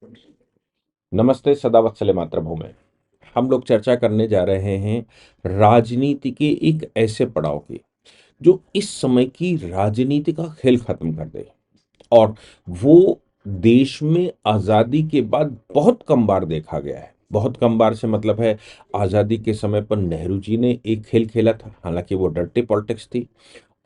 नमस्ते सदा वत्सले मातृभूमि। हम लोग चर्चा करने जा रहे हैं राजनीति के एक ऐसे पड़ाव की जो इस समय की राजनीति का खेल खत्म कर दे। और वो देश में आजादी के बाद बहुत कम बार देखा गया है। बहुत कम बार से मतलब है, आजादी के समय पर नेहरू जी ने एक खेल खेला था, हालांकि वो डर्टी पॉलिटिक्स थी,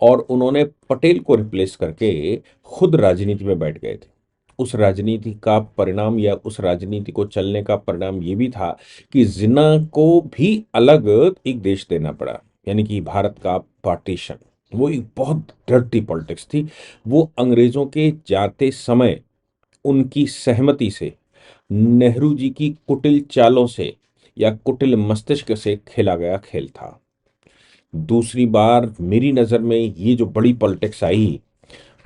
और उन्होंने पटेल को रिप्लेस करके खुद राजनीति में बैठ गए थे। उस राजनीति का परिणाम या उस राजनीति को चलने का परिणाम ये भी था कि जिन्ना को भी अलग एक देश देना पड़ा, यानी कि भारत का पार्टीशन। वो एक बहुत डर्टी पॉलिटिक्स थी। वो अंग्रेजों के जाते समय उनकी सहमति से, नेहरू जी की कुटिल चालों से या कुटिल मस्तिष्क से खेला गया खेल था। दूसरी बार मेरी नज़र में ये जो बड़ी पॉलिटिक्स आई,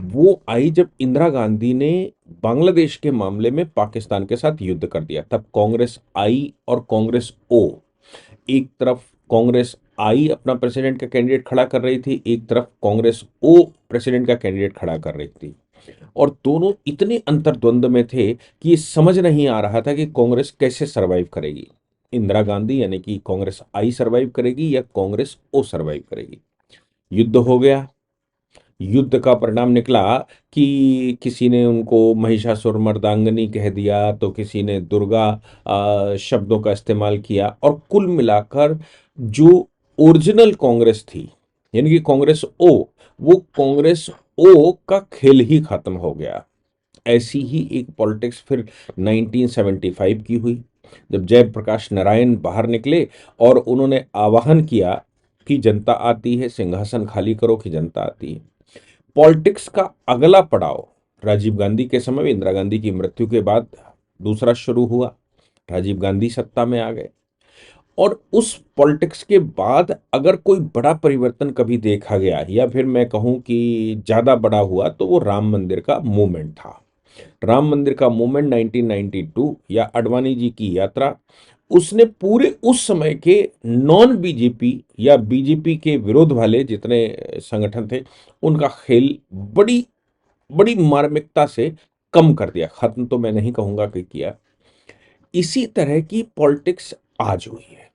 वो आई जब इंदिरा गांधी ने बांग्लादेश के मामले में पाकिस्तान के साथ युद्ध कर दिया। तब कांग्रेस आई और कांग्रेस ओ, एक तरफ कांग्रेस आई अपना प्रेसिडेंट का कैंडिडेट खड़ा कर रही थी, एक तरफ कांग्रेस ओ प्रेसिडेंट का कैंडिडेट खड़ा कर रही थी। और दोनों इतने अंतर्द्वंद में थे कि ये समझ नहीं आ रहा था कि कांग्रेस कैसे सरवाइव करेगी। इंदिरा गांधी यानी कि कांग्रेस आई सरवाइव करेगी या कांग्रेस ओ सरवाइव करेगी। युद्ध हो गया। युद्ध का परिणाम निकला कि किसी ने उनको महिषासुर मर्दांगनी कह दिया, तो किसी ने दुर्गा शब्दों का इस्तेमाल किया, और कुल मिलाकर जो ओरिजिनल कांग्रेस थी, यानी कि कांग्रेस ओ, वो कांग्रेस ओ का खेल ही खत्म हो गया। ऐसी ही एक पॉलिटिक्स फिर 1975 की हुई, जब जयप्रकाश नारायण बाहर निकले और उन्होंने आह्वान किया कि जनता आती है, सिंहासन खाली करो कि जनता आती है। पॉलिटिक्स का अगला पड़ाव राजीव गांधी के समय, इंदिरा गांधी की मृत्यु के बाद दूसरा शुरू हुआ। राजीव गांधी सत्ता में आ गए, और उस पॉलिटिक्स के बाद अगर कोई बड़ा परिवर्तन कभी देखा गया, या फिर मैं कहूं कि ज्यादा बड़ा हुआ, तो वो राम मंदिर का मूवमेंट था। राम मंदिर का मूवमेंट 1992 या अडवाणी जी की यात्रा, उसने पूरे उस समय के नॉन बीजेपी या बीजेपी के विरोध वाले जितने संगठन थे, उनका खेल बड़ी बड़ी मार्मिकता से कम कर दिया। खत्म तो मैं नहीं कहूंगा कि किया। इसी तरह की पॉलिटिक्स आज हुई है,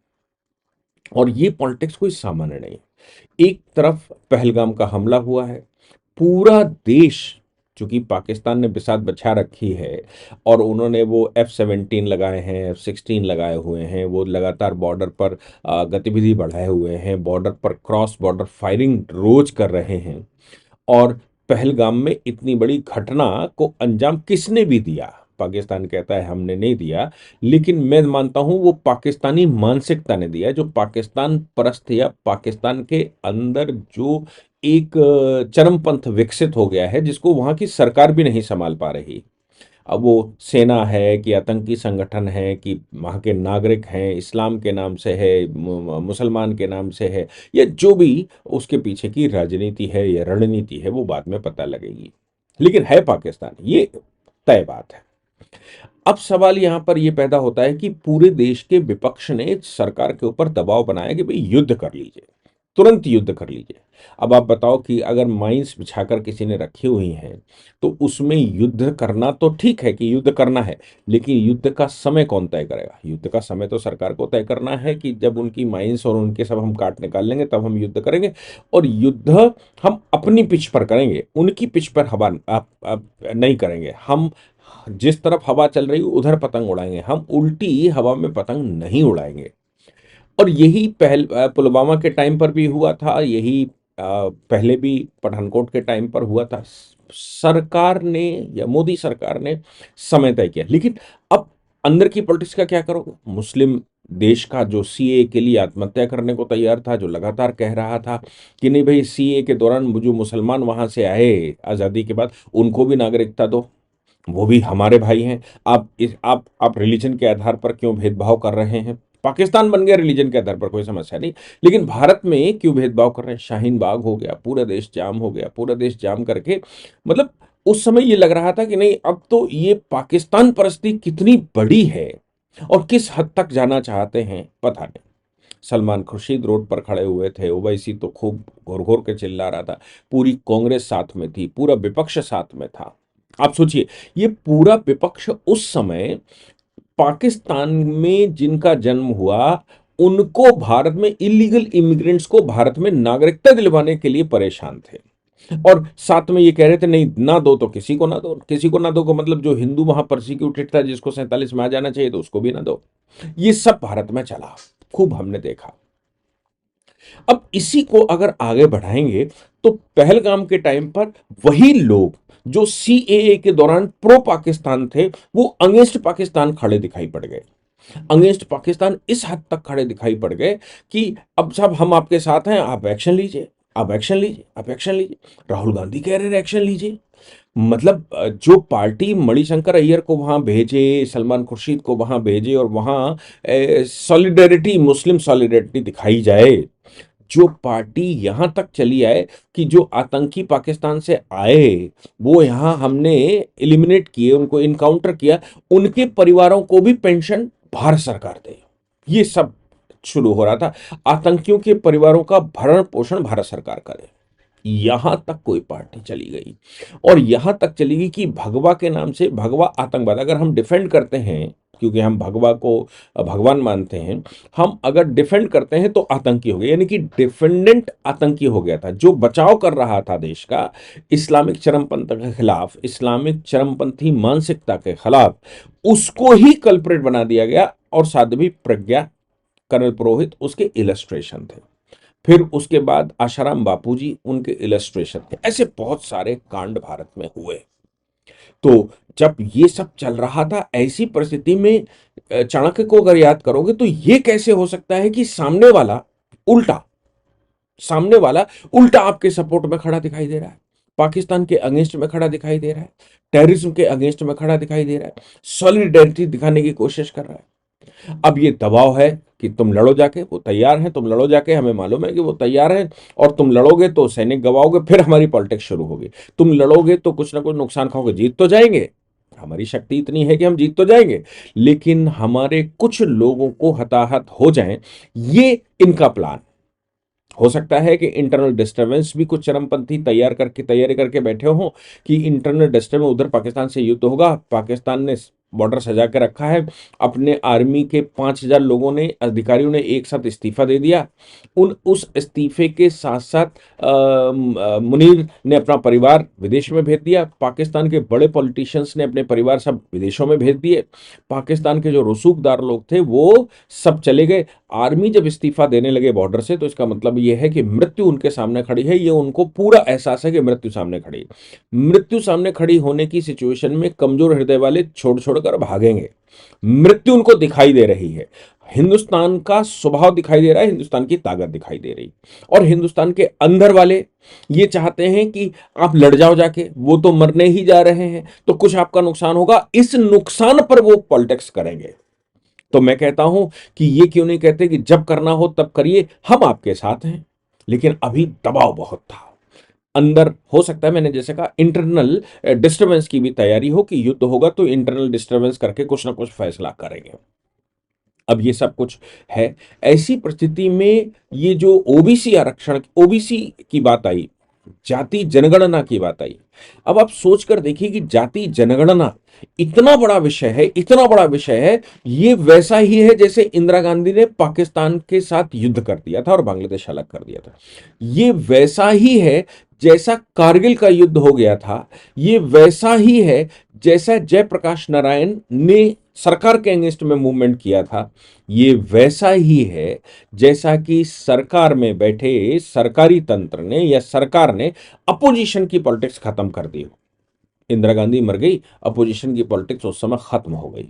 और ये पॉलिटिक्स कोई सामान्य नहीं। एक तरफ पहलगाम का हमला हुआ है, पूरा देश, चूंकि पाकिस्तान ने बिसात बचा रखी है और उन्होंने वो F-17 लगाए हैं, F-16 लगाए हुए हैं, वो लगातार बॉर्डर पर गतिविधि बढ़ाए हुए हैं, बॉर्डर पर क्रॉस बॉर्डर फायरिंग रोज कर रहे हैं। और पहलगाम में इतनी बड़ी घटना को अंजाम किसने भी दिया? पाकिस्तान कहता है हमने नहीं दिया, लेकिन मैं मानता हूं वो पाकिस्तानी मानसिकता ने दिया, जो पाकिस्तान परस्त या पाकिस्तान के अंदर जो एक चरमपंथ विकसित हो गया है, जिसको वहां की सरकार भी नहीं संभाल पा रही। अब वो सेना है कि आतंकी संगठन है कि वहाँ के नागरिक हैं, इस्लाम के नाम से है, मुसलमान के नाम से है, या जो भी उसके पीछे की राजनीति है या रणनीति है, वो बाद में पता लगेगी। लेकिन है पाकिस्तान, ये तय बात है। अब सवाल यहाँ पर ये पैदा होता है कि पूरे देश के विपक्ष ने सरकार के ऊपर दबाव बनाया कि भाई युद्ध कर लीजिए, तुरंत युद्ध कर लीजिए। अब आप बताओ कि अगर माइंस बिछाकर किसी ने रखी हुई हैं, तो उसमें युद्ध करना तो ठीक है कि युद्ध करना है, लेकिन युद्ध का समय कौन तय करेगा? युद्ध का समय तो सरकार को तय करना है कि जब उनकी माइंस और उनके सब हम काट निकाल लेंगे, तब हम युद्ध करेंगे। और युद्ध हम अपनी पिच पर करेंगे, उनकी पिच पर हवा आप नहीं करेंगे। हम जिस तरफ हवा चल रही उधर पतंग उड़ाएंगे, हम उल्टी हवा में पतंग नहीं उड़ाएंगे। और यही पुलवामा के टाइम पर भी हुआ था, यही पहले भी पठानकोट के टाइम पर हुआ था। सरकार ने या मोदी सरकार ने समय तय किया, लेकिन अब अंदर की पॉलिटिक्स का क्या करोगे? मुस्लिम देश का जो सीए के लिए आत्महत्या करने को तैयार था, जो लगातार कह रहा था कि नहीं भाई, सीए के दौरान जो मुसलमान वहां से आए आजादी के बाद, उनको भी नागरिकता दो, वो भी हमारे भाई हैं। आप रिलीजन के आधार पर क्यों भेदभाव कर रहे हैं? पाकिस्तान बन गया रिलीजन के आधार पर, कोई समस्या नहीं, लेकिन भारत में क्यों भेदभाव कर रहे हैं? शाहीन बाग हो गया, पूरा देश जाम हो गया, पूरा देश जाम करके, मतलब उस समय ये लग रहा था कि नहीं, अब तो ये पाकिस्तान परस्ती कितनी बड़ी है और किस हद तक जाना चाहते हैं पता नहीं। सलमान खुर्शीद रोड पर खड़े हुए थे, ओवैसी तो खूब घोर घोर के चिल्ला रहा था, पूरी कांग्रेस साथ में थी, पूरा विपक्ष साथ में था। आप सोचिए, ये पूरा विपक्ष उस समय पाकिस्तान में जिनका जन्म हुआ, उनको भारत में इलीगल इमिग्रेंट्स को भारत में नागरिकता दिलवाने के लिए परेशान थे। और साथ में ये कह रहे थे नहीं ना दो तो किसी को ना दो, किसी को ना दो का मतलब जो हिंदू वहां परसिक्यूटेड था, जिसको 47 में आ जाना चाहिए तो उसको भी ना दो। ये सब भारत में चला, खूब हमने देखा। अब इसी को अगर आगे बढ़ाएंगे तो पहलगाम के टाइम पर वही लोग जो सीएए के दौरान प्रो पाकिस्तान थे, वो अगेंस्ट पाकिस्तान खड़े दिखाई पड़ गए। अगेंस्ट पाकिस्तान इस हद तक खड़े दिखाई पड़ गए कि अब साहब हम आपके साथ हैं, आप एक्शन लीजिए, आप एक्शन लीजिए, आप एक्शन लीजिए। राहुल गांधी कह रहे हैं एक्शन लीजिए। मतलब जो पार्टी मणिशंकर अय्यर को वहां भेजे, सलमान खुर्शीद को वहां भेजे और वहां सॉलिडेरिटी, मुस्लिम सॉलिडेरिटी दिखाई जाए, जो पार्टी यहां तक चली आए कि जो आतंकी पाकिस्तान से आए वो यहां हमने एलिमिनेट किए, उनको इनकाउंटर किया, उनके परिवारों को भी पेंशन भारत सरकार दे, ये सब शुरू हो रहा था। आतंकियों के परिवारों का भरण पोषण भारत सरकार करे, यहां तक कोई पार्टी चली गई। और यहां तक चली गई कि भगवा के नाम से, भगवा आतंकवाद अगर हम डिफेंड करते हैं, क्योंकि हम भगवा को भगवान मानते हैं, हम अगर डिफेंड करते हैं तो आतंकी हो गए, यानी कि डिफेंडेंट आतंकी हो गया था। जो बचाव कर रहा था देश का इस्लामिक चरमपंथ के खिलाफ, इस्लामिक चरमपंथी मानसिकता के खिलाफ, उसको ही कल्प्रेट बना दिया गया। और साध्वी प्रज्ञा, कर्नल पुरोहित उसके इलस्ट्रेशन थे। फिर उसके बाद आशाराम बापूजी उनके इलस्ट्रेशन थे। ऐसे बहुत सारे कांड भारत में हुए। तो जब ये सब चल रहा था, ऐसी परिस्थिति में चाणक्य को अगर याद करोगे तो ये कैसे हो सकता है कि उल्टा सामने वाला उल्टा आपके सपोर्ट में खड़ा दिखाई दे रहा है, पाकिस्तान के अगेंस्ट में खड़ा दिखाई दे रहा है, टेररिज्म के अगेंस्ट में खड़ा दिखाई दे रहा है, सॉलिडेरिटी दिखाने की कोशिश कर रहा है। अब ये दबाव है कि तुम लड़ो जाके, वो तैयार हैं, तुम लड़ो जाके, हमें मालूम है कि वो तैयार हैं, और तुम लड़ोगे तो सैनिक गवाओगे, फिर हमारी पॉलिटिक्स शुरू होगी। तुम लड़ोगे तो कुछ ना कुछ नुकसान खाओगे, जीत तो जाएंगे, हमारी शक्ति इतनी है कि हम जीत तो जाएंगे, लेकिन हमारे कुछ लोगों को हताहत हो जाएं, ये इनका प्लान हो सकता है। कि इंटरनल डिस्टर्बेंस भी कुछ चरमपंथी तैयारी करके बैठे हो कि इंटरनल डिस्टर्बेंस, उधर पाकिस्तान से युद्ध होगा, पाकिस्तान ने बॉर्डर सजा के रखा है, अपने आर्मी के 5,000 लोगों ने, अधिकारियों ने एक साथ इस्तीफा दे दिया। उस इस्तीफे के साथ साथ मुनीर ने अपना परिवार विदेश में भेज दिया, पाकिस्तान के बड़े पॉलिटिशियंस ने अपने परिवार सब विदेशों में भेज दिए, पाकिस्तान के जो रसूखदार लोग थे वो सब चले गए। आर्मी जब इस्तीफा देने लगे बॉर्डर से, तो इसका मतलब यह है कि मृत्यु उनके सामने खड़ी है, ये उनको पूरा एहसास है कि मृत्यु सामने खड़ी है। मृत्यु सामने खड़ी होने की सिचुएशन में कमजोर हृदय वाले छोड़ छोड़कर भागेंगे, मृत्यु उनको दिखाई दे रही है, हिंदुस्तान का स्वभाव दिखाई दे रहा है, हिंदुस्तान की ताकत दिखाई दे रही, और हिंदुस्तान के अंदर वाले ये चाहते हैं कि आप लड़ जाओ जाके, वो तो मरने ही जा रहे हैं, तो कुछ आपका नुकसान होगा, इस नुकसान पर वो पॉलिटिक्स करेंगे। तो मैं कहता हूं कि ये क्यों नहीं कहते कि जब करना हो तब करिए, हम आपके साथ हैं, लेकिन अभी दबाव बहुत था अंदर। हो सकता है मैंने जैसे कहा इंटरनल डिस्टरबेंस की भी तैयारी हो कि युद्ध होगा तो इंटरनल डिस्टरबेंस करके कुछ ना कुछ फैसला करेंगे। अब ये सब कुछ है। ऐसी परिस्थिति में ये जो ओबीसी आरक्षण, ओबीसी की बात आई, जाति जनगणना की बात आई, अब आप सोच कर देखिए कि जाति जनगणना इतना बड़ा विषय है, इतना बड़ा विषय है, ये वैसा ही है जैसे इंदिरा गांधी ने पाकिस्तान के साथ युद्ध कर दिया था और बांग्लादेश अलग कर दिया था। ये वैसा ही है जैसा कारगिल का युद्ध हो गया था, ये वैसा ही है जैसा जयप्रकाश नारायण ने सरकार के अगेंस्ट में मूवमेंट किया था, ये वैसा ही है जैसा कि सरकार में बैठे सरकारी तंत्र ने या सरकार ने अपोजिशन की पॉलिटिक्स खत्म कर दी हो। इंदिरा गांधी मर गई, अपोजिशन की पॉलिटिक्स उस समय खत्म हो गई,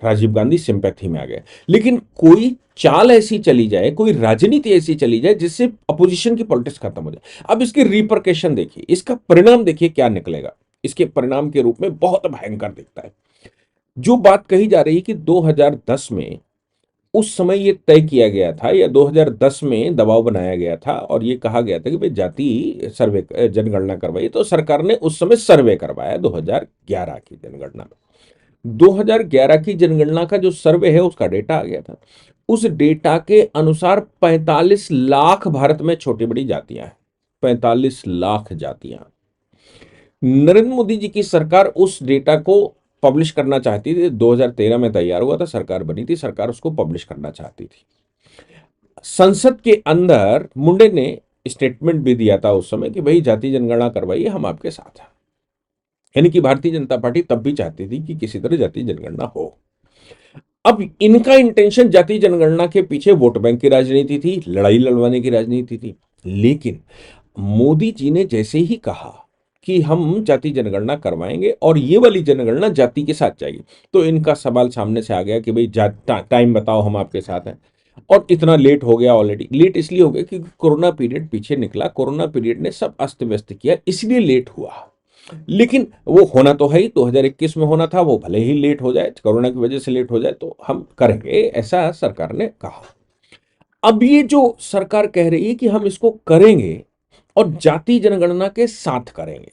राजीव गांधी सिंपैथी में आ गए। लेकिन कोई चाल ऐसी चली जाए, कोई राजनीति ऐसी चली जाए जिससे अपोजिशन की पॉलिटिक्स खत्म हो जाए, अब इसके रिपरकेशन देखिए, इसका परिणाम देखिए क्या निकलेगा। इसके परिणाम के रूप में बहुत भयंकर दिखता है। जो बात कही जा रही है कि 2010 में, उस समय ये तय किया गया था या 2010 में दबाव बनाया गया था और ये कहा गया था कि भाई जाति सर्वे, जनगणना करवाई, तो सरकार ने उस समय सर्वे करवाया 2011 की जनगणना में। 2011 की जनगणना का जो सर्वे है उसका डेटा आ गया था। उस डेटा के अनुसार 45 लाख भारत में छोटी बड़ी जातियां हैं, 45 लाख जातियां। नरेंद्र मोदी जी की सरकार उस डेटा को पब्लिश करना चाहती थी। 2013 में तैयार हुआ था, सरकार बनी थी, सरकार उसको पब्लिश करना चाहती थी। संसद के अंदर मुंडे ने स्टेटमेंट भी दिया था उस समय कि भाई जाति जनगणना करवाइए, हम आपके साथ हैं। यानी कि भारतीय जनता पार्टी तब भी चाहती थी कि किसी तरह जाति जनगणना हो। अब इनका इंटेंशन जाति जनगणना के पीछे वोट बैंक की राजनीति थी, लड़ाई लड़वाने की राजनीति थी। लेकिन मोदी जी ने जैसे ही कहा कि हम जाति जनगणना करवाएंगे और ये वाली जनगणना जाति के साथ जाएगी, तो इनका सवाल सामने से आ गया कि भाई टाइम बताओ, हम आपके साथ हैं। और इतना लेट हो गया, ऑलरेडी लेट इसलिए हो गया क्योंकि कोरोना पीरियड पीछे निकला, कोरोना पीरियड ने सब अस्त व्यस्त किया, इसलिए लेट हुआ। लेकिन वो होना तो है ही, 2021 में होना था, वो भले ही लेट हो जाए, कोरोना की वजह से लेट हो जाए, तो हम करेंगे, ऐसा सरकार ने कहा। अब ये जो सरकार कह रही है कि हम इसको करेंगे और जाति जनगणना के साथ करेंगे,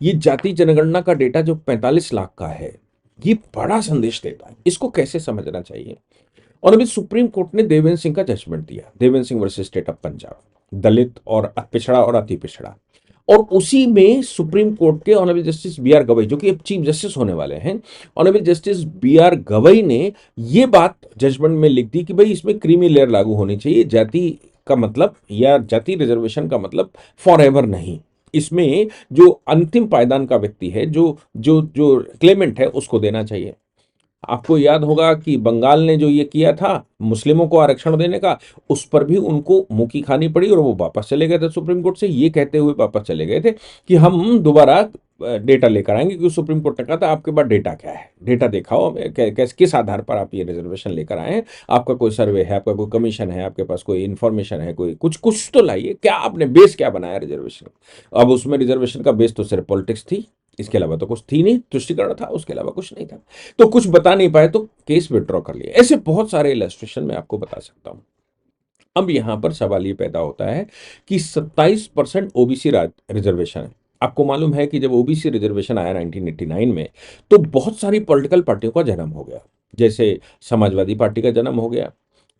ये जाति जनगणना का डेटा जो 45 लाख का है, ये बड़ा संदेश देता है। इसको कैसे समझना चाहिए? और अभी सुप्रीम कोर्ट ने देवेंद्र सिंह का जजमेंट दिया, Devendra Singh versus state of Punjab, Dalit और पिछड़ा और अति पिछड़ा। और उसी में सुप्रीम कोर्ट के honourable justice B R Gavai, जो कि अब चीफ जस्टिस होने वाले हैं, honourable justice B R Gavai ने ये बात जजमेंट में लिख दी कि भाई इसमें क्रीमी लेयर लागू होनी चाहिए, जाति का मतलब या जाति रिजर्वेशन का मतलब फॉर एवर नहीं। इसमें जो अंतिम पायदान का व्यक्ति है, जो जो जो क्लेमेंट है, उसको देना चाहिए। आपको याद होगा कि बंगाल ने जो ये किया था मुस्लिमों को आरक्षण देने का, उस पर भी उनको मुंह की खानी पड़ी और वो वापस चले गए थे सुप्रीम कोर्ट से, ये कहते हुए वापस चले गए थे कि हम दोबारा डेटा लेकर आएंगे, क्योंकि सुप्रीम कोर्ट ने कहा था आपके पास डेटा क्या है, डेटा दिखाओ, किस आधार पर आप ये रिजर्वेशन लेकर आए हैं, आपका कोई सर्वे है, आपका कोई कमीशन है, आपके पास कोई इन्फॉर्मेशन है, कोई कुछ कुछ तो लाइए, क्या आपने बेस क्या बनाया रिजर्वेशन। अब उसमें रिजर्वेशन का बेस तो सिर्फ पॉलिटिक्स थी, इसके अलावा तो कुछ थी नहीं, तुष्टिकरण था, उसके अलावा कुछ नहीं था। तो कुछ बता नहीं पाए तो केस विड्रॉ कर लिया। ऐसे बहुत सारे इलस्ट्रेशन मैं आपको बता सकता हूं। अब यहां पर सवाल ये पैदा होता है कि 27% ओबीसी रिजर्वेशन है। आपको मालूम है कि जब ओबीसी रिजर्वेशन आया 1989 में, तो बहुत सारी पॉलिटिकल पार्टियों का जन्म हो गया। जैसे समाजवादी पार्टी का जन्म हो गया,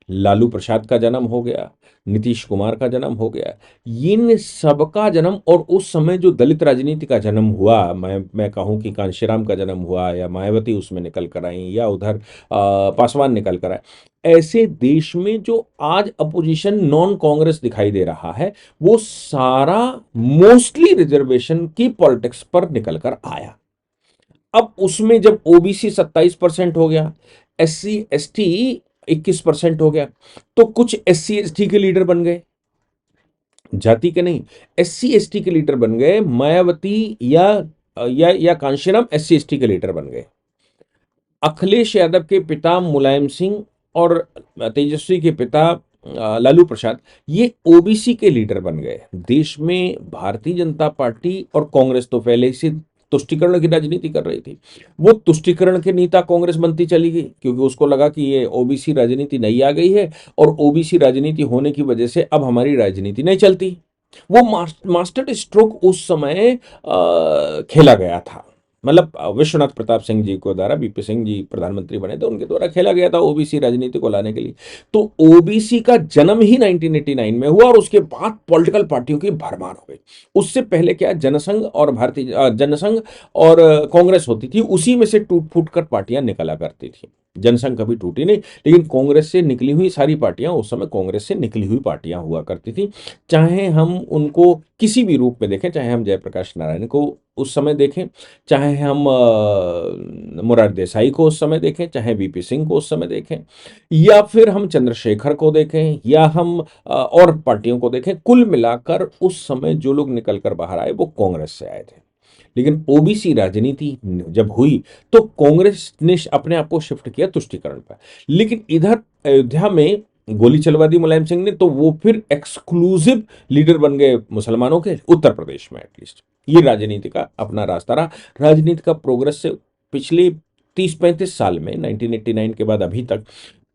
लालू प्रसाद का जन्म हो गया, नीतीश कुमार का जन्म हो गया, इन सबका जन्म। और उस समय जो दलित राजनीति का जन्म हुआ, मैं कहूं कि कांशीराम का जन्म हुआ, या मायावती उसमें निकल कर आई, या उधर पासवान निकल कर आए, ऐसे देश में जो आज अपोजिशन नॉन कांग्रेस दिखाई दे रहा है, वो सारा मोस्टली रिजर्वेशन की पॉलिटिक्स पर निकल कर आया। अब उसमें जब ओबीसी 27% हो गया, एससी एसटी 21% हो गया, तो कुछ एससी एसटी के लीडर बन गए, जाति के नहीं, एससी एसटी के लीडर बन गए। मायावती या कांशीराम एससी एसटी के लीडर बन गए। अखिलेश यादव के पिता मुलायम सिंह और तेजस्वी के पिता लालू प्रसाद, ये ओबीसी के लीडर बन गए। देश में भारतीय जनता पार्टी और कांग्रेस तो पहले से तुष्टिकरण की राजनीति कर रही थी। वो तुष्टिकरण के नेता कांग्रेस बनती चली गई, क्योंकि उसको लगा कि ये ओबीसी राजनीति नई आ गई है, और ओबीसी राजनीति होने की वजह से अब हमारी राजनीति नहीं चलती। वो मास्टर स्ट्रोक उस समय खेला गया था। मतलब विश्वनाथ प्रताप सिंह जी को द्वारा, बीपी सिंह जी प्रधानमंत्री बने थे, उनके द्वारा खेला गया था ओबीसी राजनीति को लाने के लिए। तो ओबीसी का जन्म ही 1989 में हुआ, और उसके बाद पॉलिटिकल पार्टियों की भरमार हो गई। उससे पहले क्या, जनसंघ और जनसंघ और कांग्रेस होती थी, उसी में से टूट फूट कर पार्टियां निकला करती थी। जनसंघ कभी टूटी नहीं, लेकिन कांग्रेस से निकली हुई सारी पार्टियां उस समय कांग्रेस से निकली हुई पार्टियां हुआ करती थी। चाहे हम उनको किसी भी रूप में देखें, चाहे हम जयप्रकाश नारायण को उस समय देखें, चाहे हम मोरारजी देसाई को उस समय देखें, चाहे वीपी सिंह को उस समय देखें, या फिर हम चंद्रशेखर को देखें, या हम और पार्टियों को देखें, कुल मिलाकर उस समय जो लोग निकल कर बाहर आए वो कांग्रेस से आए थे। लेकिन ओबीसी राजनीति जब हुई, तो कांग्रेस ने अपने आप को शिफ्ट किया तुष्टिकरण पर। लेकिन इधर अयोध्या में गोली चलवा दी मुलायम सिंह ने, तो वो फिर एक्सक्लूसिव लीडर बन गए मुसलमानों के, उत्तर प्रदेश में एटलीस्ट। ये राजनीति का अपना रास्ता रहा। राजनीति का प्रोग्रेस से पिछले 30-35 साल में, 1989 के बाद अभी तक,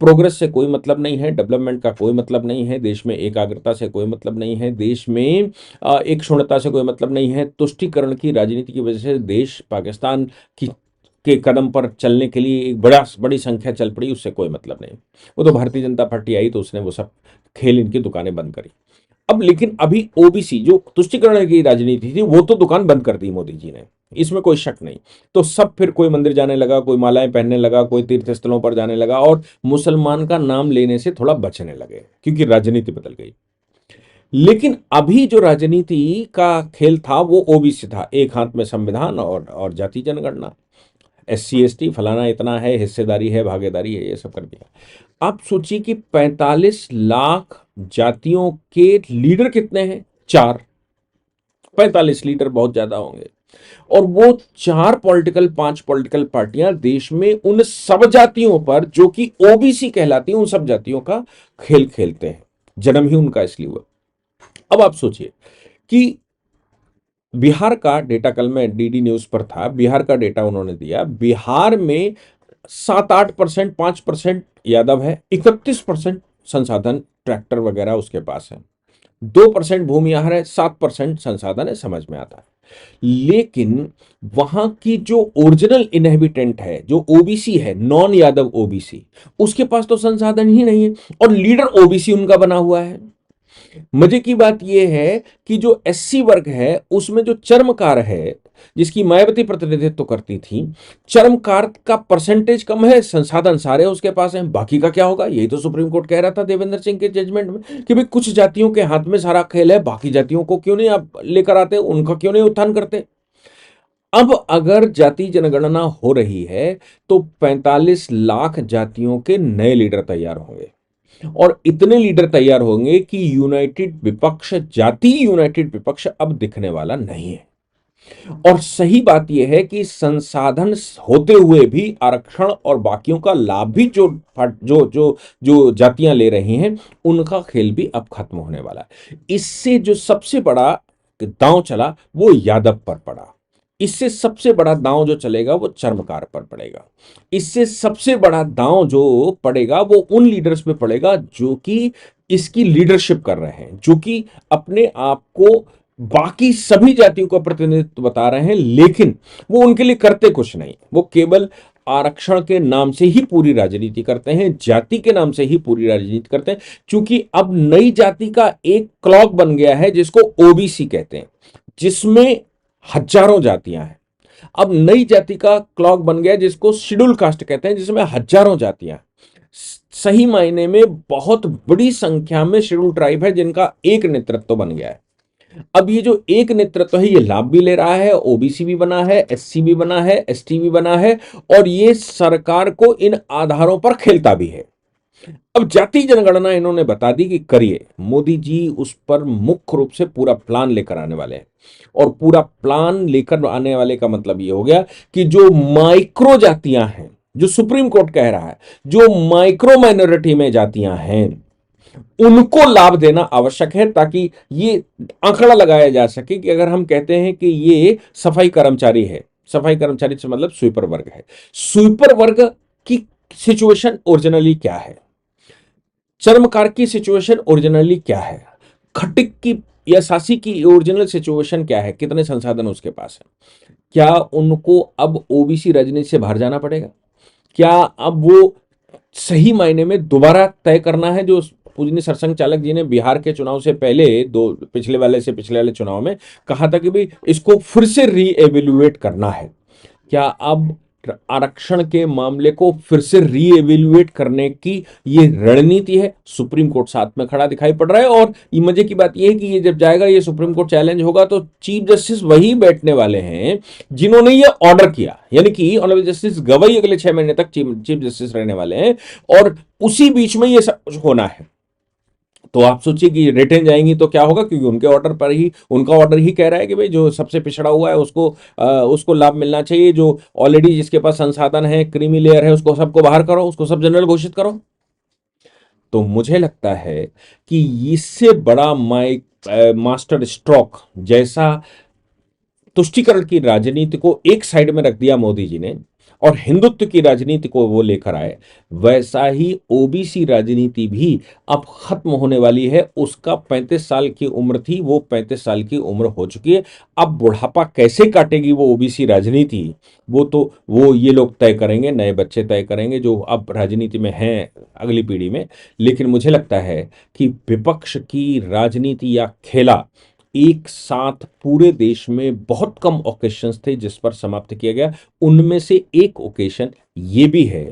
प्रोग्रेस से कोई मतलब नहीं है, डेवलपमेंट का कोई मतलब नहीं है, देश में एकाग्रता से कोई मतलब नहीं है, देश में एक शून्यता से कोई मतलब नहीं है। तुष्टिकरण की राजनीति की वजह से देश पाकिस्तान की के कदम पर चलने के लिए एक बड़ी संख्या चल पड़ी, उससे कोई मतलब नहीं। वो तो भारतीय जनता पार्टी आई तो उसने वो सब खेल, इनकी दुकानें बंद करी। अब लेकिन अभी ओबीसी जो तुष्टिकरण की राजनीति थी वो तो दुकान बंद कर दी मोदी जी ने, इसमें कोई शक नहीं। तो सब फिर कोई मंदिर जाने लगा, कोई मालाएं पहनने लगा, कोई तीर्थ स्थलों पर जाने लगा और मुसलमान का नाम लेने से थोड़ा बचने लगे क्योंकि राजनीति बदल गई। लेकिन अभी जो राजनीति का खेल था वो ओबीसी था, एक हाथ में संविधान और जाति जनगणना, एससी एसटी फलाना इतना है, हिस्सेदारी है, भागीदारी है, ये सब कर दिया। आप सोचिए कि 45 लाख जातियों के लीडर कितने हैं? चार। 45 लीडर बहुत ज्यादा होंगे। और वो चार पॉलिटिकल, पांच पॉलिटिकल पार्टियां देश में उन सब जातियों पर जो कि ओबीसी कहलाती हैं, उन सब जातियों का खेल खेलते हैं। जन्म ही उनका इसलिए हुआ। अब आप सोचिए कि बिहार का डेटा, कल मैं डीडी न्यूज पर था, बिहार का डेटा उन्होंने दिया। बिहार में 7-8%, 5% यादव है, 31% संसाधन ट्रैक्टर वगैरह उसके पास है, 2% भूमिहार है, 7% संसाधन है, समझ में आता है। लेकिन वहां की जो ओरिजिनल इनहेबिटेंट है, जो ओबीसी है, नॉन यादव ओबीसी, उसके पास तो संसाधन ही नहीं है और लीडर ओबीसी उनका बना हुआ है। मजे की बात यह है कि जो एससी वर्ग है उसमें जो चर्मकार है, जिसकी मायावती प्रतिनिधित्व करती थी, चर्मकार का परसेंटेज कम है, संसाधन सारे उसके पास हैं। बाकी का क्या होगा? यही तो सुप्रीम कोर्ट कह रहा था देवेंद्र सिंह के जजमेंट में कि भाई कुछ जातियों के हाथ में सारा खेल है, बाकी जातियों को क्यों नहीं आप लेकर आते, उनका क्यों नहीं उत्थान करते। अब अगर जाति जनगणना हो रही है तो 45 लाख जातियों के नए लीडर तैयार होंगे और इतने लीडर तैयार होंगे कि यूनाइटेड विपक्ष, जाति यूनाइटेड विपक्ष अब दिखने वाला नहीं है। और सही बात यह है कि संसाधन होते हुए भी आरक्षण और बाकियों का लाभ भी जो जो जो जो जातियां ले रही हैं, उनका खेल भी अब खत्म होने वाला है। इससे जो सबसे बड़ा दांव चला वो यादव पर पड़ा। इससे सबसे बड़ा दांव जो चलेगा वो चर्मकार पर पड़ेगा। इससे सबसे बड़ा दांव जो पड़ेगा वो उन लीडर्स पे पड़ेगा जो कि इसकी लीडरशिप कर रहे हैं, जो कि अपने आप को बाकी सभी जातियों का प्रतिनिधित्व बता रहे हैं, लेकिन वो उनके लिए करते कुछ नहीं। वो केवल आरक्षण के नाम से ही पूरी राजनीति करते हैं, जाति के नाम से ही पूरी राजनीति करते हैं। क्योंकि अब नई जाति का एक क्लॉक बन गया है जिसको ओबीसी कहते हैं, जिसमें हजारों जातियां हैं। अब नई जाति का क्लॉक बन गया जिसको शेड्यूल कास्ट कहते हैं, जिसमें हजारों जातियां। सही मायने में बहुत बड़ी संख्या में शेड्यूल ट्राइब है जिनका एक नेतृत्व बन गया है। अब ये जो एक नेतृत्व है ये लाभ भी ले रहा है, ओबीसी भी बना है, एससी भी बना है, एसटी भी बना है और ये सरकार को इन आधारों पर खेलता भी है। अब जाति जनगणना इन्होंने बता दी कि करिए, मोदी जी उस पर मुख्य रूप से पूरा प्लान लेकर आने वाले हैं। और पूरा प्लान लेकर आने वाले का मतलब ये हो गया कि जो माइक्रो जातियां हैं, जो सुप्रीम कोर्ट कह रहा है, जो माइक्रो माइनॉरिटी में जातियां हैं, उनको लाभ देना आवश्यक है ताकि ये आंकड़ा लगाया जा सके कि अगर हम कहते हैं कि ये सफाई कर्मचारी है, सफाई कर्मचारी से मतलब स्वीपर वर्ग है, स्वीपर वर्ग की सिचुएशन ओरिजिनली क्या है, चर्मकार की सिचुएशन ओरिजिनली क्या है, खटिक की या सासी की ओरिजिनल सिचुएशन क्या है, कितने संसाधन उसके पास है, क्या उनको अब ओबीसी राजनीति से बाहर जाना पड़ेगा, क्या अब वो सही मायने में दोबारा तय करना है जो पूजनीय सरसंघ चालक जी ने बिहार के चुनाव से पहले दो पिछले वाले चुनाव में कहा था कि भाई इसको फिर से रीएवेल्युएट करना है। क्या अब आरक्षण के मामले को फिर से रीएवेल्युएट करने की ये रणनीति है? सुप्रीम कोर्ट साथ में खड़ा दिखाई पड़ रहा है। और ये मजे की बात ये है कि ये जब जाएगा, ये सुप्रीम कोर्ट चैलेंज होगा तो चीफ जस्टिस वही बैठने वाले हैं जिन्होंने ये ऑर्डर किया, यानी कि ऑनरेबल जस्टिस गवई अगले 6 महीने तक चीफ जस्टिस रहने वाले हैं और उसी बीच में ये सब कुछ होना है। तो आप सोचिए कि रिटेन जाएंगी तो क्या होगा, क्योंकि उनके ऑर्डर पर ही, उनका ऑर्डर ही कह रहा है कि भाई जो सबसे पिछड़ा हुआ है उसको लाभ मिलना चाहिए, जो ऑलरेडी जिसके पास संसाधन है, क्रीमी लेयर है, उसको सबको बाहर करो, उसको सब जनरल घोषित करो। तो मुझे लगता है कि इससे बड़ा मास्टर स्ट्रोक जैसा तुष्टीकरण की राजनीति को एक साइड में रख दिया मोदी जी ने और हिंदुत्व की राजनीति को वो लेकर आए, वैसा ही ओबीसी राजनीति भी अब खत्म होने वाली है। उसका 35 साल की उम्र थी, वो 35 साल की उम्र हो चुकी है। अब बुढ़ापा कैसे काटेगी वो ओबीसी राजनीति, वो ये लोग तय करेंगे, नए बच्चे तय करेंगे जो अब राजनीति में हैं अगली पीढ़ी में। लेकिन मुझे लगता है कि विपक्ष की राजनीति या खेला एक साथ पूरे देश में बहुत कम ओकेशंस थे जिस पर समाप्त किया गया। उनमें से एक ओकेशन ये भी है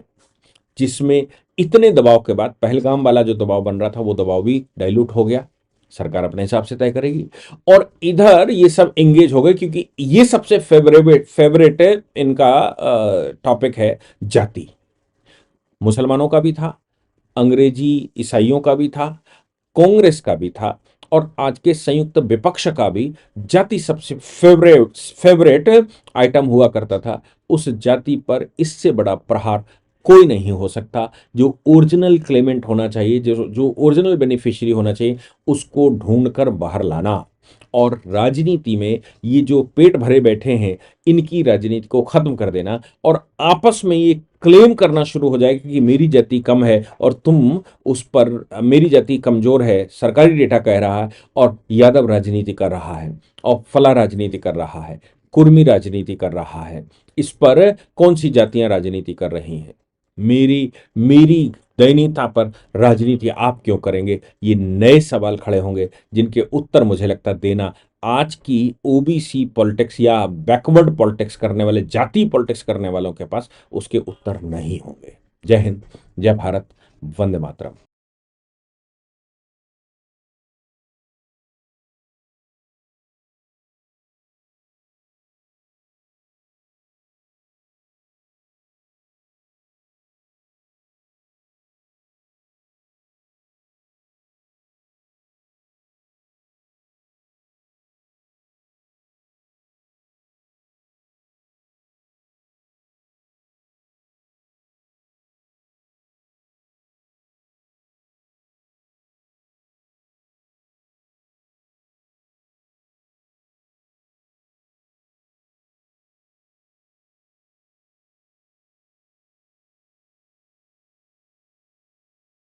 जिसमें इतने दबाव के बाद पहलगाम वाला जो दबाव बन रहा था वो दबाव भी डाइल्यूट हो गया। सरकार अपने हिसाब से तय करेगी। और इधर ये सब एंगेज हो गए क्योंकि ये सबसे फेवरेट इनका टॉपिक है जाति। मुसलमानों का भी था, अंग्रेजी ईसाइयों का भी था, कांग्रेस का भी था, और आज के संयुक्त विपक्ष का भी जाति सबसे फेवरेट आइटम हुआ करता था। उस जाति पर इससे बड़ा प्रहार कोई नहीं हो सकता। जो ओरिजिनल क्लेमेंट होना चाहिए, जो जो ओरिजिनल बेनिफिशियरी होना चाहिए, उसको ढूंढकर बाहर लाना। और राजनीति में ये जो पेट भरे बैठे हैं, इनकी राजनीति को खत्म कर देना और आपस में ये क्लेम करना शुरू हो जाएगा कि मेरी जाति कम है और तुम उस पर, मेरी जाति कमजोर है, सरकारी डेटा कह रहा है, और यादव राजनीति कर रहा है और फला राजनीति कर रहा है, कुर्मी राजनीति कर रहा है। इस पर कौन सी जातियां राजनीति कर रही हैं? मेरी मेरी दयनीयता पर राजनीति आप क्यों करेंगे? ये नए सवाल खड़े होंगे जिनके उत्तर मुझे लगता है देना आज की ओबीसी पॉलिटिक्स या बैकवर्ड पॉलिटिक्स करने वाले, जाति पॉलिटिक्स करने वालों के पास उसके उत्तर नहीं होंगे। जय हिंद, जय भारत, वंदे मातरम।